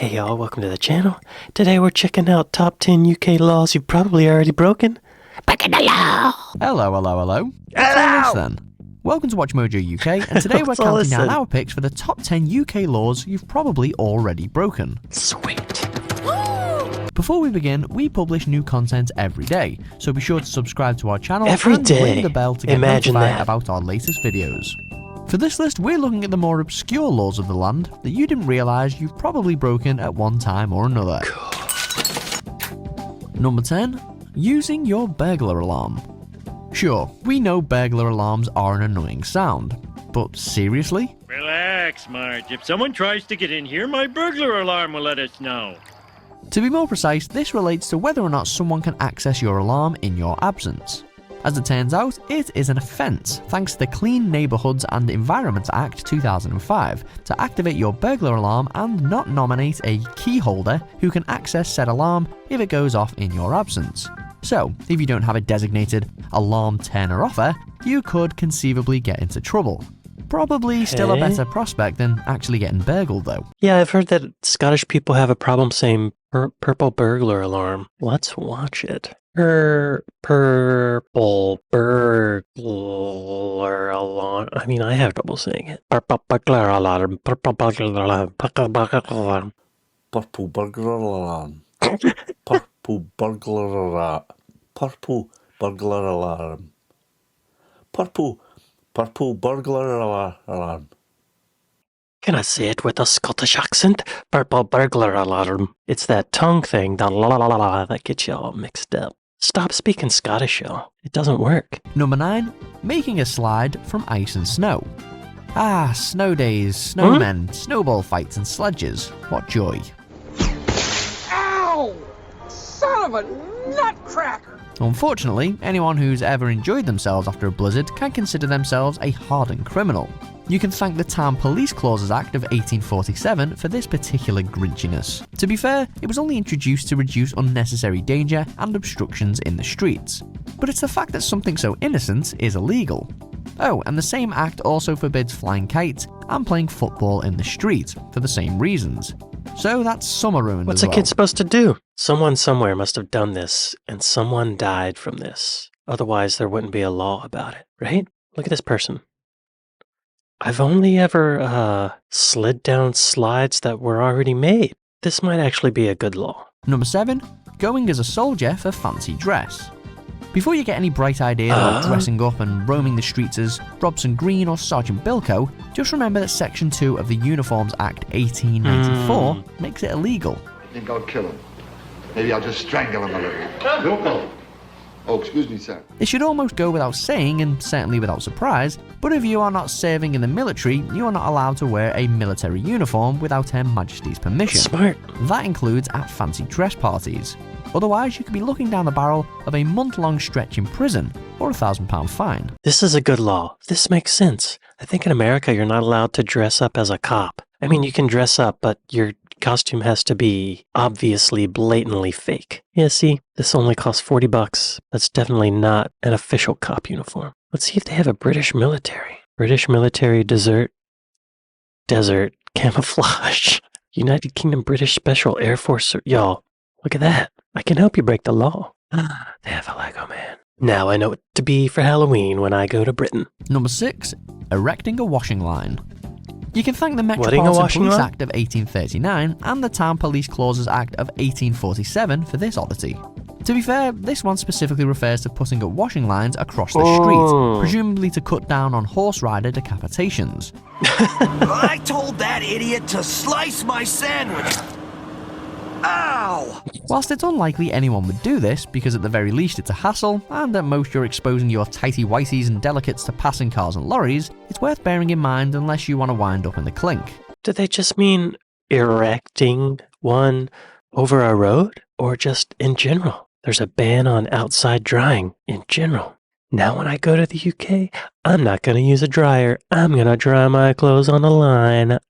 Hey y'all, welcome to the channel. Today we're checking out top 10 UK laws you've probably already broken. Breaking the law! Hello. Hello! Then. Welcome to Watch Mojo UK, and today we're counting down our picks for the top 10 UK laws you've probably already broken. Sweet. Before we begin, we publish new content every day, so be sure to subscribe to our channel and ring the bell to get notified about our latest videos. For this list, we're looking at the more obscure laws of the land that you didn't realise you've probably broken at one time or another. Cool. Number 10. Using your burglar alarm. Sure, we know burglar alarms are an annoying sound, but seriously? Relax, Marge. If someone tries to get in here, my burglar alarm will let us know. To be more precise, this relates to whether or not someone can access your alarm in your absence. As it turns out, it is an offence, thanks to the Clean Neighbourhoods and Environment Act 2005, to activate your burglar alarm and not nominate a key holder who can access said alarm if it goes off in your absence. So, if you don't have a designated alarm turner-offer, you could conceivably get into trouble. Probably still a better prospect than actually getting burgled though. Yeah, I've heard that Scottish people have a problem saying purple burglar alarm. Let's watch it. Purple burglar alarm. I mean, I have trouble saying it. Purple burglar alarm. Purple burglar alarm. Purple burglar alarm. Purple burglar alarm. Purple burglar alarm. Purple burglar alarm. Purple burglar alarm. Can I say it with a Scottish accent? Purple burglar alarm. It's that tongue thing, the la la la la, that gets you all mixed up. Stop speaking Scottish, y'all. It doesn't work. Number 9. Making a slide from ice and snow. Ah, snow days, snowmen, snowball fights and sledges. What joy. Ow! Son of a nutcracker! Unfortunately, anyone who's ever enjoyed themselves after a blizzard can consider themselves a hardened criminal. You can thank the Town Police Clauses Act of 1847 for this particular grinchiness. To be fair, it was only introduced to reduce unnecessary danger and obstructions in the streets. But it's the fact that something so innocent is illegal. Oh, and the same act also forbids flying kites and playing football in the street for the same reasons. So that's summer ruined What's as well. a kid supposed to do? Someone somewhere must have done this, and someone died from this. Otherwise, there wouldn't be a law about it, right? Look at this person. I've only ever slid down slides that were already made. This might actually be a good law. Number 7. Going as a soldier for fancy dress. Before you get any bright ideas about dressing up and roaming the streets as Robson Green or Sergeant Bilko, just remember that Section 2 of the Uniforms Act 1894 makes it illegal. I think I'll kill him. Maybe I'll just strangle him a little. Bilko! Oh, excuse me, sir. It should almost go without saying, and certainly without surprise, but if you are not serving in the military, you are not allowed to wear a military uniform without Her Majesty's permission. Smart. That includes at fancy dress parties. Otherwise, you could be looking down the barrel of a month-long stretch in prison or £1,000 fine. This is a good law. This makes sense. I think in America you're not allowed to dress up as a cop. I mean, you can dress up, but your costume has to be obviously blatantly fake. Yeah, see, this only costs $40. That's definitely not an official cop uniform. Let's see if they have a British military. British military desert camouflage. United Kingdom British Special Air Force. Y'all, look at that. I can help you break the law. They have a Lego man. Now I know what to be for Halloween when I go to Britain. Number 6. Erecting a washing line. You can thank the Metropolitan Police Act of 1839 and the Town Police Clauses Act of 1847 for this oddity. To be fair, this one specifically refers to putting up washing lines across the street, presumably to cut down on horse rider decapitations. I told that idiot to slice my sandwich! Ow! Whilst it's unlikely anyone would do this, because at the very least it's a hassle, and at most you're exposing your tighty-whities and delicates to passing cars and lorries, it's worth bearing in mind unless you want to wind up in the clink. Do they just mean erecting one over a road, or just in general? There's a ban on outside drying in general. Now when I go to the UK, I'm not going to use a dryer. I'm going to dry my clothes on the line.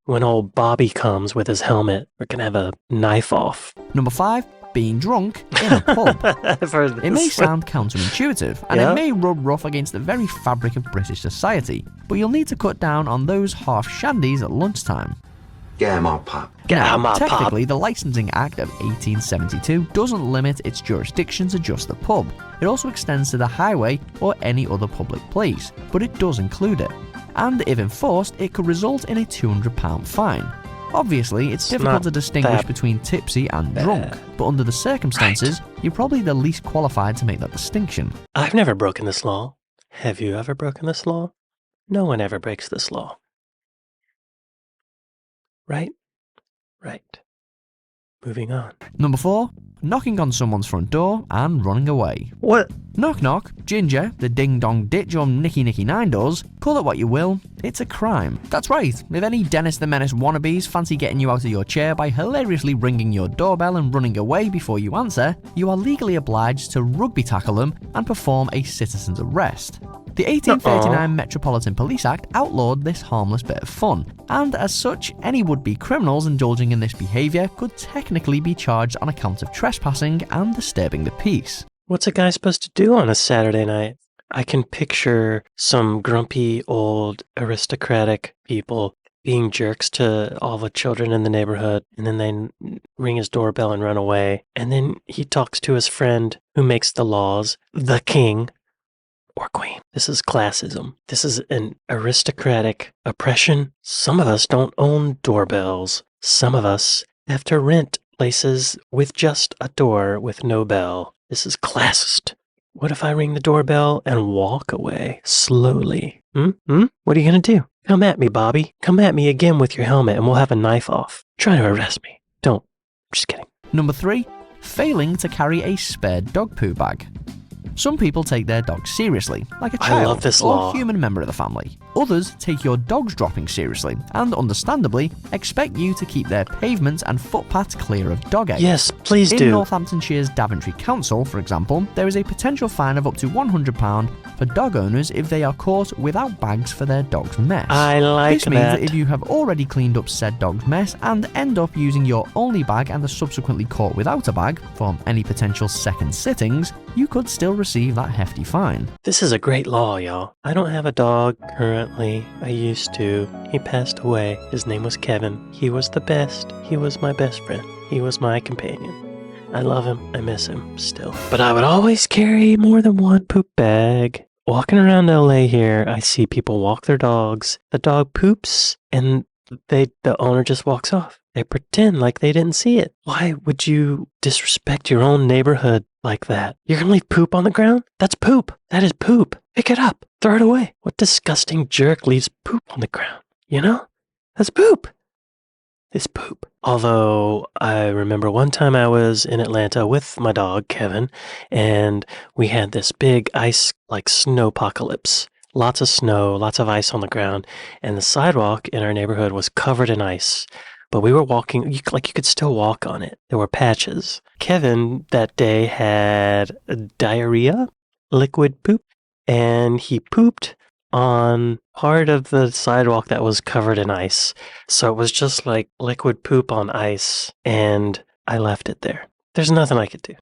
When old Bobby comes with his helmet, we're going to have a knife off. Number 5. Being drunk in a pub. I've heard this. It may sound counterintuitive, and it may rub rough against the very fabric of British society, but you'll need to cut down on those half shandies at lunchtime. Gamma pop. Now, technically, the Licensing Act of 1872 doesn't limit its jurisdiction to just the pub. It also extends to the highway or any other public place, but it does include it. And if enforced, it could result in a £200 fine. Obviously, it's difficult to distinguish between tipsy and drunk, but under the circumstances, you're probably the least qualified to make that distinction. I've never broken this law. Have you ever broken this law? No one ever breaks this law. Right? Right. Moving on. Number 4, knocking on someone's front door and running away. What? Knock knock, ginger, the ding dong ditch or nicky nicky nine doors, call it what you will, it's a crime. That's right, if any Dennis the Menace wannabes fancy getting you out of your chair by hilariously ringing your doorbell and running away before you answer, you are legally obliged to rugby tackle them and perform a citizen's arrest. The 1839 Metropolitan Police Act outlawed this harmless bit of fun, and as such, any would-be criminals indulging in this behaviour could technically be charged on account of trespassing and disturbing the peace. What's a guy supposed to do on a Saturday night? I can picture some grumpy old aristocratic people being jerks to all the children in the neighborhood, and then they ring his doorbell and run away, and then he talks to his friend who makes the laws, the king, or queen. This is classism. This is an aristocratic oppression. Some of us don't own doorbells. Some of us have to rent places with just a door with no bell. This is classist. What if I ring the doorbell and walk away slowly? What are you going to do? Come at me, Bobby. Come at me again with your helmet and we'll have a knife off. Try to arrest me. Don't. Just kidding. Number 3, failing to carry a spare dog poo bag. Some people take their dogs seriously, like a child or human member of the family. Others take your dog's dropping seriously, and understandably, expect you to keep their pavements and footpaths clear of dog eggs. Yes, please do. In Northamptonshire's Daventry Council, for example, there is a potential fine of up to £100 for dog owners if they are caught without bags for their dog's mess. I like This means that if you have already cleaned up said dog's mess and end up using your only bag and are subsequently caught without a bag from any potential second sittings, you could still receive that hefty fine. This is a great law, y'all. I don't have a dog currently. I used to. He passed away. His name was Kevin. He was the best. He was my best friend. He was my companion. I love him. I miss him still. But I would always carry more than one poop bag. Walking around LA here, I see people walk their dogs. The dog poops and the owner just walks off. They pretend like they didn't see it. Why would you disrespect your own neighborhood like that? You're gonna leave poop on the ground? That's poop. That is poop. Pick it up. Throw it away. What disgusting jerk leaves poop on the ground? You know? That's poop. It's poop. Although I remember one time I was in Atlanta with my dog, Kevin, and we had this big ice, like snowpocalypse. Lots of snow, lots of ice on the ground, and the sidewalk in our neighborhood was covered in ice. But we were walking, you could still walk on it. There were patches. Kevin that day had diarrhea, liquid poop, and he pooped on part of the sidewalk that was covered in ice. So it was just like liquid poop on ice, and I left it there. There's nothing I could do.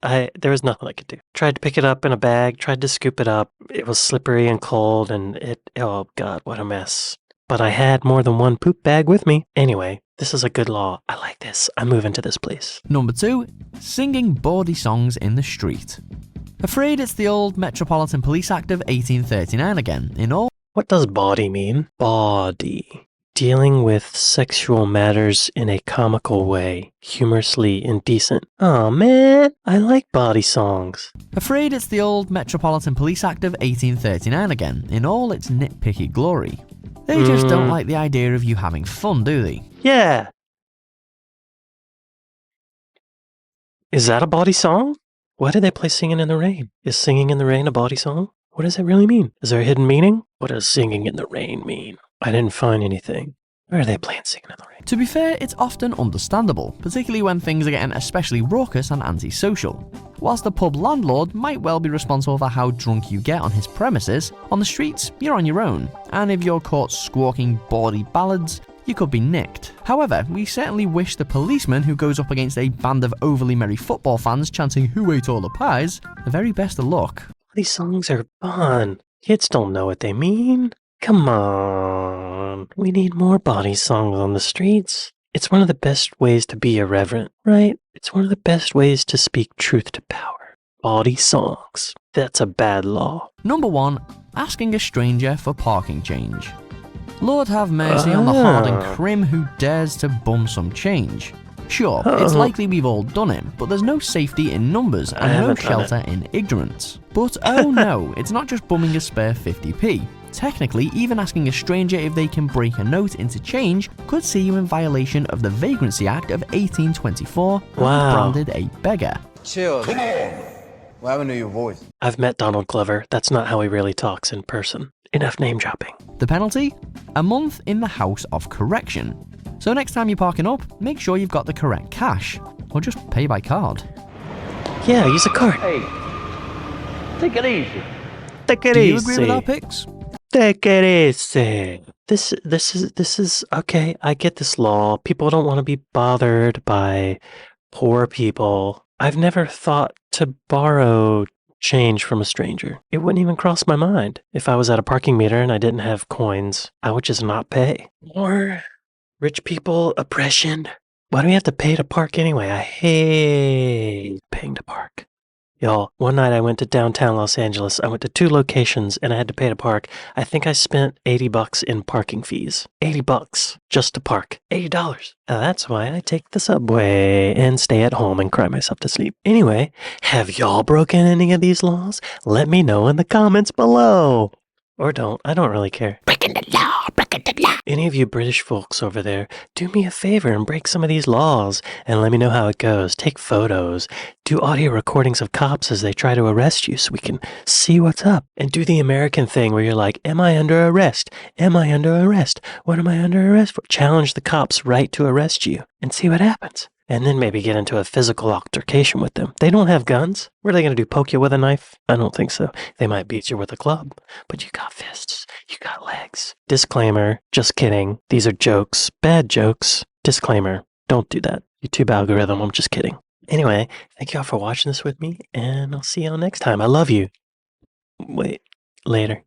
There was nothing I could do. Tried to pick it up in a bag, tried to scoop it up. It was slippery and cold, and oh God, what a mess. But I had more than one poop bag with me. Anyway, this is a good law. I like this. I'm moving to this place. Number 2, singing bawdy songs in the street. Afraid it's the old Metropolitan Police Act of 1839 again, in all. What does bawdy mean? Bawdy. Dealing with sexual matters in a comical way, humorously indecent. Aw, man, I like bawdy songs. Afraid it's the old Metropolitan Police Act of 1839 again, in all its nitpicky glory. They just don't like the idea of you having fun, do they? Yeah. Is that a bawdy song? Why do they play Singing in the Rain? Is Singing in the Rain a bawdy song? What does it really mean? Is there a hidden meaning? What does Singing in the Rain mean? I didn't find anything. Where are they playing Singing in the Rain? To be fair, it's often understandable, particularly when things are getting especially raucous and antisocial. Whilst the pub landlord might well be responsible for how drunk you get on his premises, on the streets, you're on your own, and if you're caught squawking bawdy ballads, you could be nicked. However, we certainly wish the policeman who goes up against a band of overly merry football fans chanting "Who ate all the pies?" the very best of luck. These songs are fun. Kids don't know what they mean. Come on. We need more bawdy songs on the streets. It's one of the best ways to be irreverent, right? It's one of the best ways to speak truth to power. Bawdy songs. That's a bad law. Number 1. Asking a stranger for parking change. Lord have mercy on the hardened crim who dares to bum some change. Sure, it's likely we've all done it, but there's no safety in numbers and no shelter in ignorance. But oh no, it's not just bumming a spare 50p. Technically, even asking a stranger if they can break a note into change could see you in violation of the Vagrancy Act of 1824 and branded a beggar. Chill. Come on. Well, I haven't know your voice. I've met Donald Glover. That's not how he really talks in person. Enough name dropping. The penalty? A month in the House of Correction. So next time you're parking up, make sure you've got the correct cash, or just pay by card. Yeah, use a card. Hey, take it easy. Take it Do you easy. agree with our picks? Take it easy. This is okay. I get this law. People don't want to be bothered by poor people. I've never thought to borrow change from a stranger. It wouldn't even cross my mind. If I was at a parking meter and I didn't have coins, I would just not pay. More rich people oppression. Why do we have to pay to park anyway? I hate paying to park. Y'all, one night I went to downtown Los Angeles. I went to 2 locations and I had to pay to park. I think I spent $80 in parking fees. $80 just to park. $80. That's why I take the subway and stay at home and cry myself to sleep. Anyway, have y'all broken any of these laws? Let me know in the comments below. Or don't. I don't really care. Breaking the law. Breaking the law. Any of you British folks over there, do me a favor and break some of these laws and let me know how it goes. Take photos. Do audio recordings of cops as they try to arrest you so we can see what's up. And do the American thing where you're like, am I under arrest? Am I under arrest? What am I under arrest for? Challenge the cops right to arrest you and see what happens. And then maybe get into a physical altercation with them. They don't have guns. What are they going to do, poke you with a knife? I don't think so. They might beat you with a club. But you got fists. You got legs. Disclaimer, just kidding. These are jokes. Bad jokes. Disclaimer, don't do that. YouTube algorithm, I'm just kidding. Anyway, thank you all for watching this with me, and I'll see y'all next time. I love you. Wait, later.